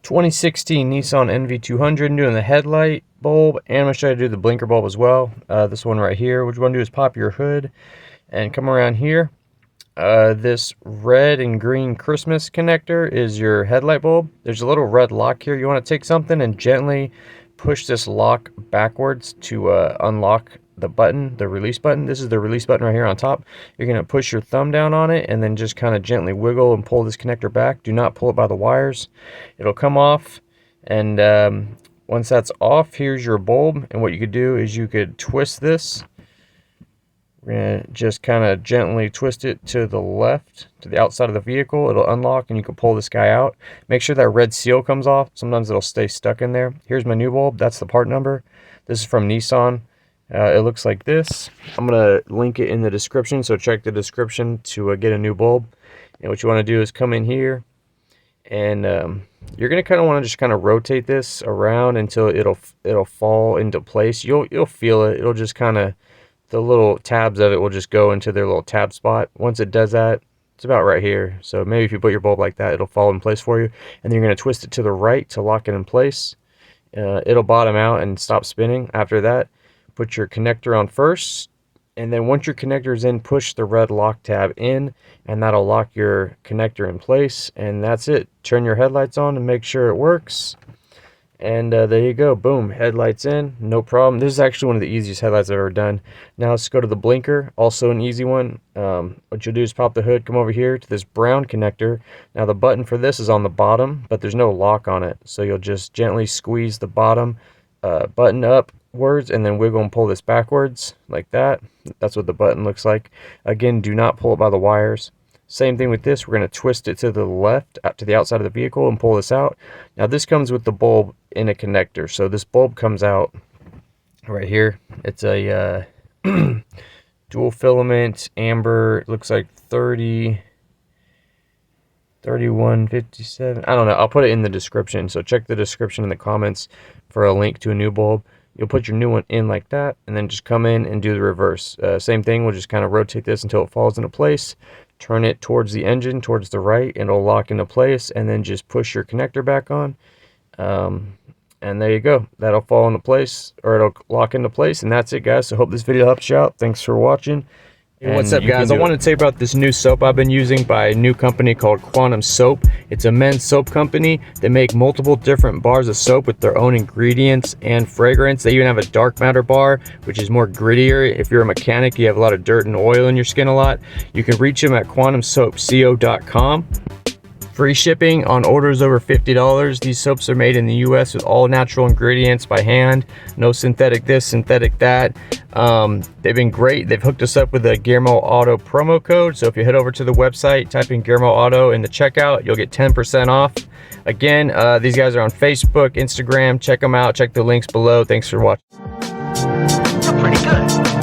2016 Nissan NV200, doing the headlight bulb, and I'm going to show you how to do the blinker bulb as well. This one right here. What you want to do is pop your hood and come around here. This red and green Christmas connector is your headlight bulb. There's a little red lock here. You want to take something and gently push this lock backwards to unlock the button, the release button. This is the release button right here on top. You're going to push your thumb down on it and then just kind of gently wiggle and pull this connector back. Do not pull it by the wires. It'll come off, and once that's off, here's your bulb. And what you could do is you could twist this. We're going to just kind of gently twist it to the left, to the outside of the vehicle. It'll unlock and you can pull this guy out. Make sure that red seal comes off. Sometimes it'll stay stuck in there. Here's my new bulb. That's the part number. This is from Nissan. It looks like this. I'm going to link it in the description, so check the description to get a new bulb. And what you want to do is come in here, and you're going to kind of want to just kind of rotate this around until it'll fall into place. You'll feel it. It'll just kind of, the little tabs of it will just go into their little tab spot. Once it does that, it's about right here. So maybe if you put your bulb like that, it'll fall in place for you. And then you're going to twist it to the right to lock it in place. It'll bottom out and stop spinning. After that, put your connector on first, and then once your connector is in, push the red lock tab in, and that'll lock your connector in place. And that's it. Turn your headlights on and make sure it works. And there you go. Boom. Headlights in. No problem. This is actually one of the easiest headlights I've ever done. Now let's go to the blinker. Also an easy one. What you'll do is pop the hood, come over here to this brown connector. Now the button for this is on the bottom, but there's no lock on it. So you'll just gently squeeze the bottom button upwards and then wiggle and pull this backwards like that. That's what the button looks like. Again, do not pull it by the wires. Same thing with this. We're going to twist it to the left, out to the outside of the vehicle, and pull this out. Now this comes with the bulb in a connector. So this bulb comes out right here. It's a dual filament amber. It looks like 3157. I don't know. I'll put it in the description. So check the description in the comments for a link to a new bulb. You'll put your new one in like that, and then just come in and do the reverse. Same thing. We'll just kind of rotate this until it falls into place. Turn it towards the engine, towards the right, and it'll lock into place, and then just push your connector back on. And there you go. That'll fall into place, or it'll lock into place, and that's it, guys. So hope this video helps you out. Thanks for watching. Hey, what's up, guys? I want to tell you about this new soap I've been using by a new company called Quantum Soap. It's a men's soap company. They make multiple different bars of soap with their own ingredients and fragrance. They even have a dark matter bar, which is more grittier. If you're a mechanic, you have a lot of dirt and oil in your skin a lot, you can reach them at quantumsoapco.com. Free shipping on orders over $50. These soaps are made in the US with all natural ingredients by hand. No synthetic this, synthetic that. They've been great. They've hooked us up with a Guillermo Auto promo code. So if you head over to the website, type in Guillermo Auto in the checkout, you'll get 10% off. Again, these guys are on Facebook, Instagram. Check them out. Check the links below. Thanks for watching. You're pretty good.